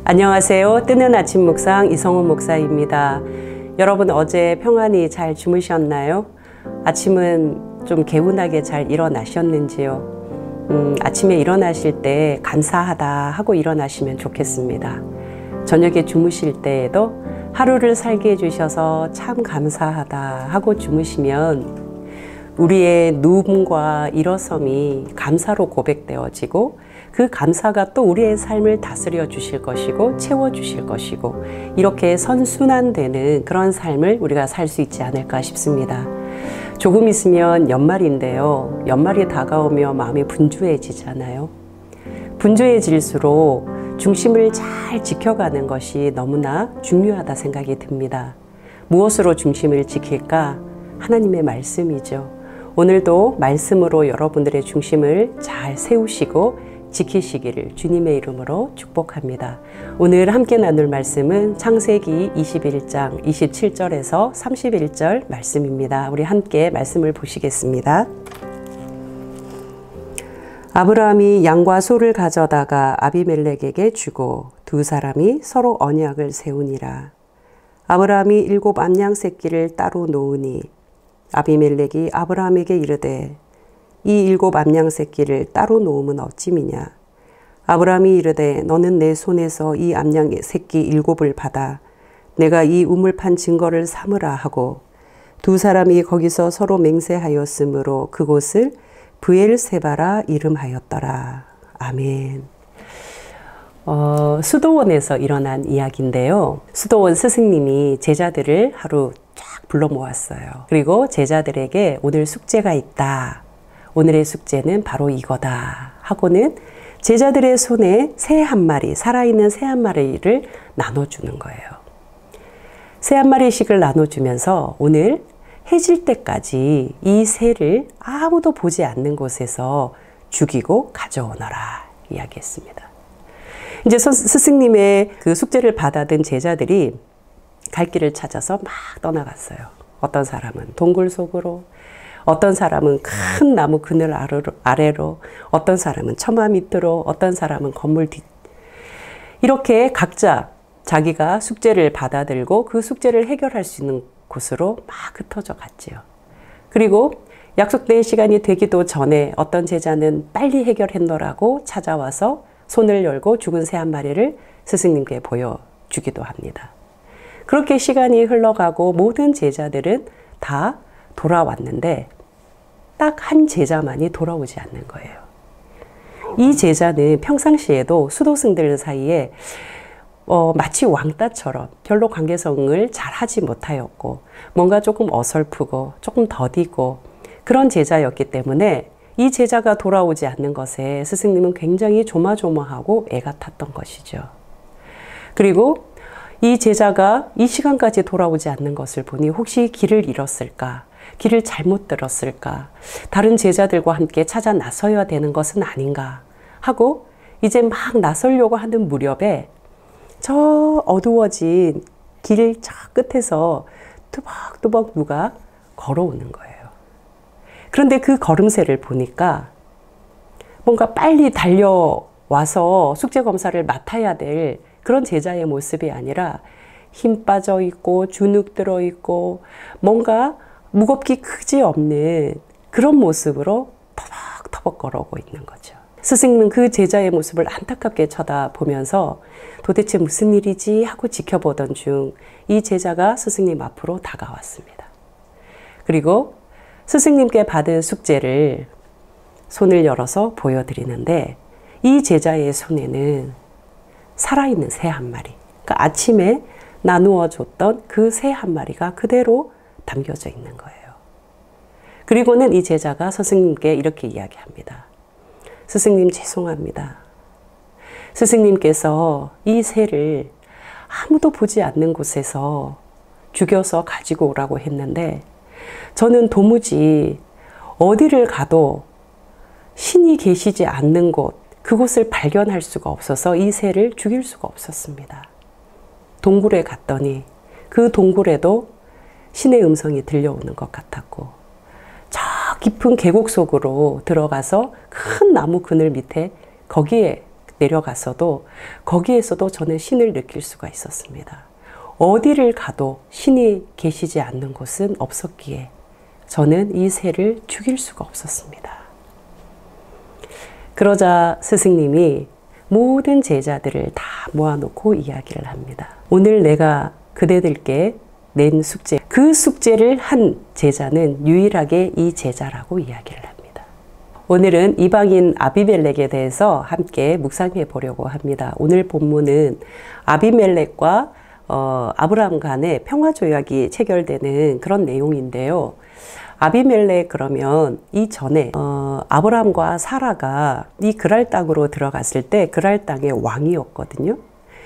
안녕하세요. 뜨는 아침 묵상 이성훈 목사입니다. 여러분 어제 평안히 잘 주무셨나요? 아침은 좀 개운하게 잘 일어나셨는지요? 아침에 일어나실 때 감사하다 하고 일어나시면 좋겠습니다. 저녁에 주무실 때에도 하루를 살게 해주셔서 참 감사하다 하고 주무시면 우리의 누움과 일어섬이 감사로 고백되어지고 그 감사가 또 우리의 삶을 다스려 주실 것이고 채워 주실 것이고 이렇게 선순환되는 그런 삶을 우리가 살 수 있지 않을까 싶습니다. 조금 있으면 연말인데요. 연말이 다가오며 마음이 분주해지잖아요. 분주해질수록 중심을 잘 지켜가는 것이 너무나 중요하다 생각이 듭니다. 무엇으로 중심을 지킬까? 하나님의 말씀이죠. 오늘도 말씀으로 여러분들의 중심을 잘 세우시고 지키시기를 주님의 이름으로 축복합니다. 오늘 함께 나눌 말씀은 창세기 21장 27절에서 31절 말씀입니다. 우리 함께 말씀을 보시겠습니다. 아브라함이 양과 소를 가져다가 아비멜렉에게 주고 두 사람이 서로 언약을 세우니라. 아브라함이 7 암양 새끼를 따로 놓으니 아비멜렉이 아브라함에게 이르되 이 7 암양 새끼를 따로 놓으면 어찌미냐. 아브라함이 이르되 너는 내 손에서 이 암양 새끼 7을 받아 내가 이 우물판 증거를 삼으라 하고 두 사람이 거기서 서로 맹세하였으므로 그곳을 브엘세바라 이름하였더라. 아멘. 수도원에서 일어난 이야기인데요. 수도원 스승님이 제자들을 하루 쫙 불러 모았어요. 그리고 제자들에게 오늘 숙제가 있다. 오늘의 숙제는 바로 이거다 하고는 제자들의 손에 새 한 마리, 살아있는 새 한 마리를 나눠주는 거예요. 새 한 마리씩을 나눠주면서 오늘 해질 때까지 이 새를 아무도 보지 않는 곳에서 죽이고 가져오너라 이야기했습니다. 이제 스승님의 그 숙제를 받아든 제자들이 갈 길을 찾아서 막 떠나갔어요. 어떤 사람은 동굴 속으로, 어떤 사람은 큰 나무 그늘 아래로, 어떤 사람은 처마 밑으로, 어떤 사람은 건물 뒤. 이렇게 각자 자기가 숙제를 받아들고 그 숙제를 해결할 수 있는 곳으로 막 흩어져 갔지요. 그리고 약속된 시간이 되기도 전에 어떤 제자는 빨리 해결했노라고 찾아와서 손을 열고 죽은 새 한 마리를 스승님께 보여주기도 합니다. 그렇게 시간이 흘러가고 모든 제자들은 다 돌아왔는데 딱 한 제자만이 돌아오지 않는 거예요. 이 제자는 평상시에도 수도승들 사이에 마치 왕따처럼 별로 관계성을 잘 하지 못하였고 뭔가 조금 어설프고 조금 더디고 그런 제자였기 때문에 이 제자가 돌아오지 않는 것에 스승님은 굉장히 조마조마하고 애가 탔던 것이죠. 그리고 이 제자가 이 시간까지 돌아오지 않는 것을 보니 혹시 길을 잃었을까? 길을 잘못 들었을까? 다른 제자들과 함께 찾아 나서야 되는 것은 아닌가? 하고 이제 막 나서려고 하는 무렵에 저 어두워진 길 저 끝에서 뚜벅뚜벅 누가 걸어오는 거예요. 그런데 그 걸음새를 보니까 뭔가 빨리 달려와서 숙제 검사를 맡아야 될 그런 제자의 모습이 아니라 힘 빠져 있고 주눅 들어 있고 뭔가 무겁기 그지없는 그런 모습으로 터벅터벅 걸어오고 있는 거죠. 스승님은 그 제자의 모습을 안타깝게 쳐다보면서 도대체 무슨 일이지 하고 지켜보던 중 이 제자가 스승님 앞으로 다가왔습니다. 그리고 스승님께 받은 숙제를 손을 열어서 보여드리는데 이 제자의 손에는 살아있는 새 한 마리, 그러니까 아침에 나누어 줬던 그 새 한 마리가 그대로 담겨져 있는 거예요. 그리고는 이 제자가 스승님께 이렇게 이야기합니다. 스승님 죄송합니다. 스승님께서 이 새를 아무도 보지 않는 곳에서 죽여서 가지고 오라고 했는데 저는 도무지 어디를 가도 신이 계시지 않는 곳, 그곳을 발견할 수가 없어서 이 새를 죽일 수가 없었습니다. 동굴에 갔더니 그 동굴에도 신의 음성이 들려오는 것 같았고 저 깊은 계곡 속으로 들어가서 큰 나무 그늘 밑에 거기에 내려갔어도 거기에서도 저는 신을 느낄 수가 있었습니다. 어디를 가도 신이 계시지 않는 곳은 없었기에 저는 이 새를 죽일 수가 없었습니다. 그러자 스승님이 모든 제자들을 다 모아놓고 이야기를 합니다. 오늘 내가 그대들께 낸 숙제, 그 숙제를 한 제자는 유일하게 이 제자라고 이야기를 합니다. 오늘은 이방인 아비멜렉에 대해서 함께 묵상해 보려고 합니다. 오늘 본문은 아비멜렉과 아브라함 간의 평화조약이 체결되는 그런 내용인데요. 아비멜렉 그러면 이전에 아브라함과 사라가 이 그랄 땅으로 들어갔을 때 그랄 땅의 왕이었거든요.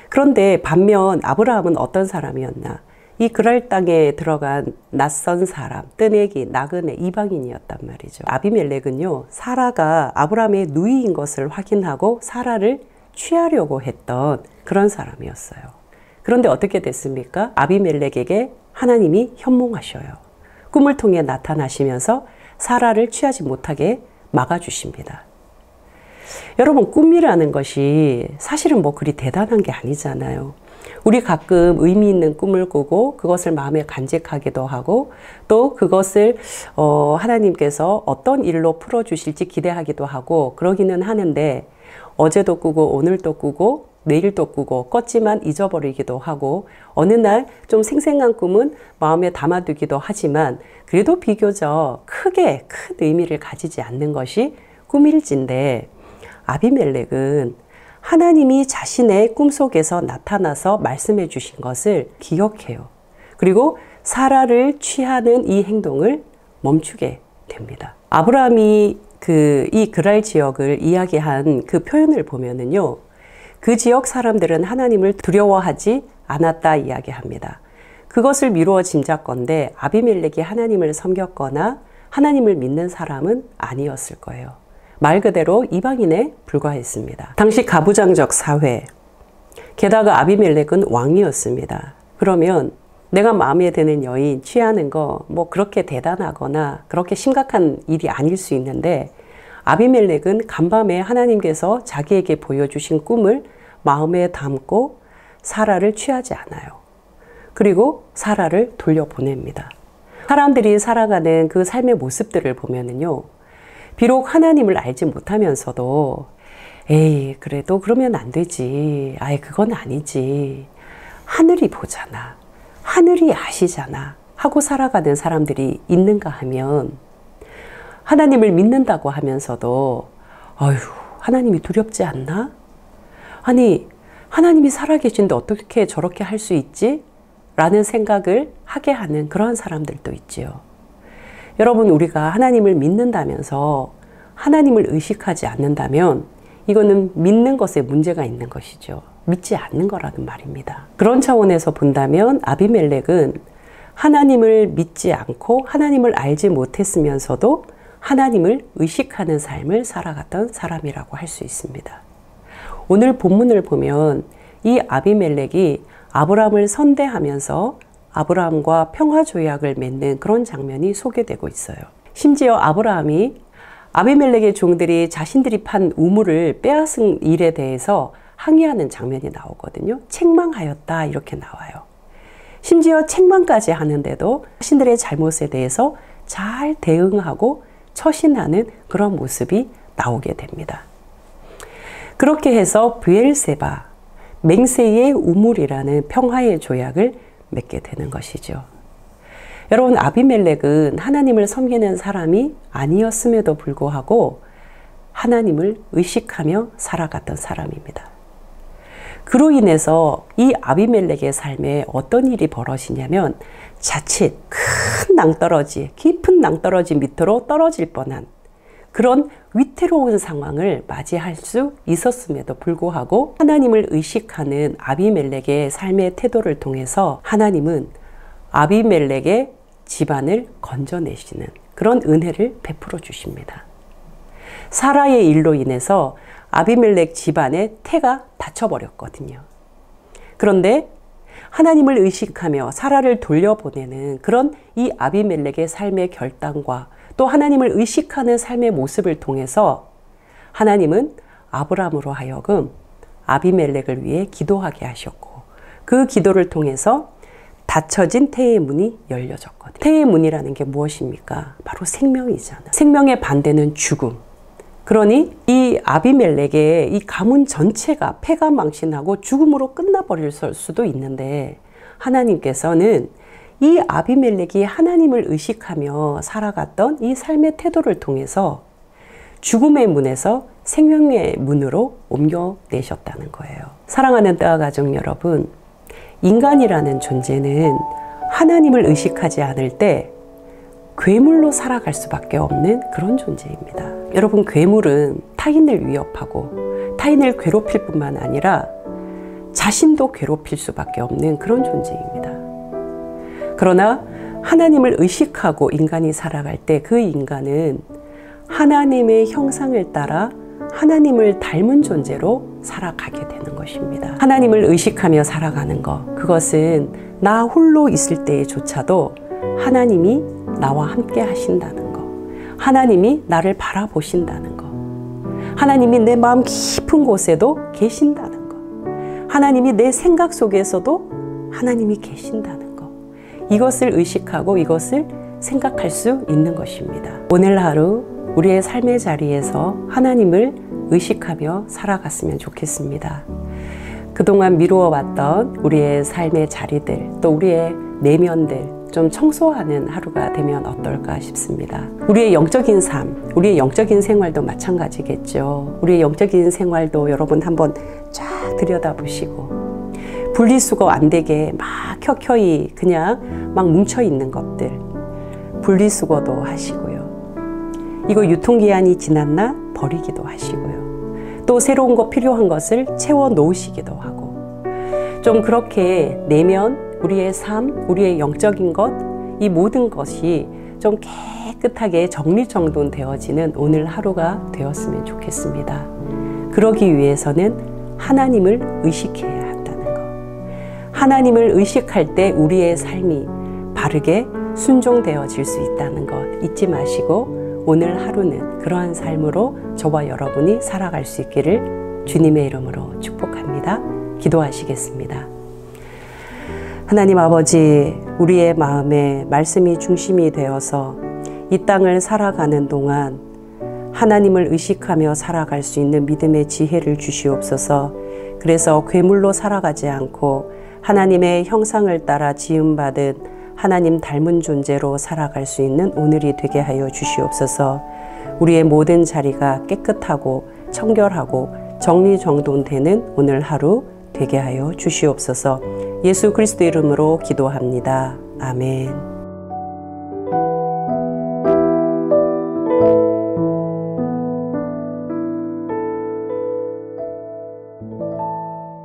그런데 반면 아브라함은 어떤 사람이었나? 이 그랄 땅에 들어간 낯선 사람, 뜨내기, 나그네, 이방인이었단 말이죠. 아비멜렉은요, 사라가 아브라함의 누이인 것을 확인하고 사라를 취하려고 했던 그런 사람이었어요. 그런데 어떻게 됐습니까? 아비멜렉에게 하나님이 현몽하셔요. 꿈을 통해 나타나시면서 사라를 취하지 못하게 막아주십니다. 여러분, 꿈이라는 것이 사실은 뭐 그리 대단한 게 아니잖아요. 우리 가끔 의미 있는 꿈을 꾸고 그것을 마음에 간직하기도 하고 또 그것을 하나님께서 어떤 일로 풀어주실지 기대하기도 하고 그러기는 하는데 어제도 꾸고 오늘도 꾸고 내일도 꾸고 껐지만 잊어버리기도 하고 어느 날 좀 생생한 꿈은 마음에 담아두기도 하지만 그래도 비교적 크게 큰 의미를 가지지 않는 것이 꿈일진데 아비멜렉은 하나님이 자신의 꿈속에서 나타나서 말씀해 주신 것을 기억해요. 그리고 사라를 취하는 이 행동을 멈추게 됩니다. 아브라함이 이 그랄 지역을 이야기한 그 표현을 보면은요. 그 지역 사람들은 하나님을 두려워하지 않았다 이야기합니다. 그것을 미루어 짐작건대 아비멜렉이 하나님을 섬겼거나 하나님을 믿는 사람은 아니었을 거예요. 말 그대로 이방인에 불과했습니다. 당시 가부장적 사회, 게다가 아비멜렉은 왕이었습니다. 그러면 내가 마음에 드는 여인 취하는 거 뭐 그렇게 대단하거나 그렇게 심각한 일이 아닐 수 있는데 아비멜렉은 간밤에 하나님께서 자기에게 보여주신 꿈을 마음에 담고 사라를 취하지 않아요. 그리고 사라를 돌려보냅니다. 사람들이 살아가는 그 삶의 모습들을 보면은요. 비록 하나님을 알지 못하면서도 에이 그래도 그러면 안 되지. 아예 그건 아니지. 하늘이 보잖아. 하늘이 아시잖아. 하고 살아가는 사람들이 있는가 하면 하나님을 믿는다고 하면서도 아휴 하나님이 두렵지 않나? 아니 하나님이 살아계신데 어떻게 저렇게 할 수 있지? 라는 생각을 하게 하는 그러한 사람들도 있지요. 여러분 우리가 하나님을 믿는다면서 하나님을 의식하지 않는다면 이거는 믿는 것에 문제가 있는 것이죠. 믿지 않는 거라는 말입니다. 그런 차원에서 본다면 아비멜렉은 하나님을 믿지 않고 하나님을 알지 못했으면서도 하나님을 의식하는 삶을 살아갔던 사람이라고 할 수 있습니다. 오늘 본문을 보면 이 아비멜렉이 아브라함을 선대하면서 아브라함과 평화조약을 맺는 그런 장면이 소개되고 있어요. 심지어 아브라함이 아비멜렉의 종들이 자신들이 판 우물을 빼앗은 일에 대해서 항의하는 장면이 나오거든요. 책망하였다 이렇게 나와요. 심지어 책망까지 하는데도 자신들의 잘못에 대해서 잘 대응하고 처신하는 그런 모습이 나오게 됩니다. 그렇게 해서 브엘세바, 맹세의 우물이라는 평화의 조약을 맺게 되는 것이죠. 여러분 아비멜렉은 하나님을 섬기는 사람이 아니었음에도 불구하고 하나님을 의식하며 살아갔던 사람입니다. 그로 인해서 이 아비멜렉의 삶에 어떤 일이 벌어지냐면 자칫 큰 낭떠러지, 깊은 낭떠러지 밑으로 떨어질 뻔한 그런 위태로운 상황을 맞이할 수 있었음에도 불구하고 하나님을 의식하는 아비멜렉의 삶의 태도를 통해서 하나님은 아비멜렉의 집안을 건져내시는 그런 은혜를 베풀어 주십니다. 사라의 일로 인해서 아비멜렉 집안의 태가 닫혀버렸거든요. 그런데 하나님을 의식하며 사라를 돌려보내는 그런 이 아비멜렉의 삶의 결단과 또 하나님을 의식하는 삶의 모습을 통해서 하나님은 아브라함으로 하여금 아비멜렉을 위해 기도하게 하셨고 그 기도를 통해서 닫혀진 태의 문이 열려졌거든요. 태의 문이라는 게 무엇입니까? 바로 생명이잖아요. 생명의 반대는 죽음. 그러니 이 아비멜렉의 이 가문 전체가 폐가 망신하고 죽음으로 끝나버릴 수도 있는데 하나님께서는 이 아비멜렉이 하나님을 의식하며 살아갔던 이 삶의 태도를 통해서 죽음의 문에서 생명의 문으로 옮겨내셨다는 거예요. 사랑하는 뜨아 가족 여러분, 인간이라는 존재는 하나님을 의식하지 않을 때 괴물로 살아갈 수밖에 없는 그런 존재입니다. 여러분, 괴물은 타인을 위협하고 타인을 괴롭힐 뿐만 아니라 자신도 괴롭힐 수밖에 없는 그런 존재입니다. 그러나 하나님을 의식하고 인간이 살아갈 때 그 인간은 하나님의 형상을 따라 하나님을 닮은 존재로 살아가게 되는 것입니다. 하나님을 의식하며 살아가는 것, 그것은 나 홀로 있을 때조차도 하나님이 나와 함께 하신다는 것, 하나님이 나를 바라보신다는 것, 하나님이 내 마음 깊은 곳에도 계신다는 것, 하나님이 내 생각 속에서도 하나님이 계신다는 것, 이것을 의식하고 이것을 생각할 수 있는 것입니다. 오늘 하루 우리의 삶의 자리에서 하나님을 의식하며 살아갔으면 좋겠습니다. 그동안 미루어왔던 우리의 삶의 자리들, 또 우리의 내면들 좀 청소하는 하루가 되면 어떨까 싶습니다. 우리의 영적인 삶, 우리의 영적인 생활도 마찬가지겠죠. 우리의 영적인 생활도 여러분 한번 쫙 들여다보시고 분리수거 안 되게 막 켜켜이 그냥 막 뭉쳐있는 것들 분리수거도 하시고요. 이거 유통기한이 지났나 버리기도 하시고요. 또 새로운 거 필요한 것을 채워 놓으시기도 하고 좀 그렇게 내면 우리의 삶, 우리의 영적인 것, 이 모든 것이 좀 깨끗하게 정리정돈되어지는 오늘 하루가 되었으면 좋겠습니다. 그러기 위해서는 하나님을 의식해야 한다는 것. 하나님을 의식할 때 우리의 삶이 바르게 순종되어질 수 있다는 것 잊지 마시고 오늘 하루는 그러한 삶으로 저와 여러분이 살아갈 수 있기를 주님의 이름으로 축복합니다. 기도하시겠습니다. 하나님 아버지, 우리의 마음에 말씀이 중심이 되어서 이 땅을 살아가는 동안 하나님을 의식하며 살아갈 수 있는 믿음의 지혜를 주시옵소서. 그래서 괴물로 살아가지 않고 하나님의 형상을 따라 지음받은 하나님 닮은 존재로 살아갈 수 있는 오늘이 되게 하여 주시옵소서. 우리의 모든 자리가 깨끗하고 청결하고 정리정돈되는 오늘 하루 되게 하여 주시옵소서. 예수 그리스도 이름으로 기도합니다. 아멘.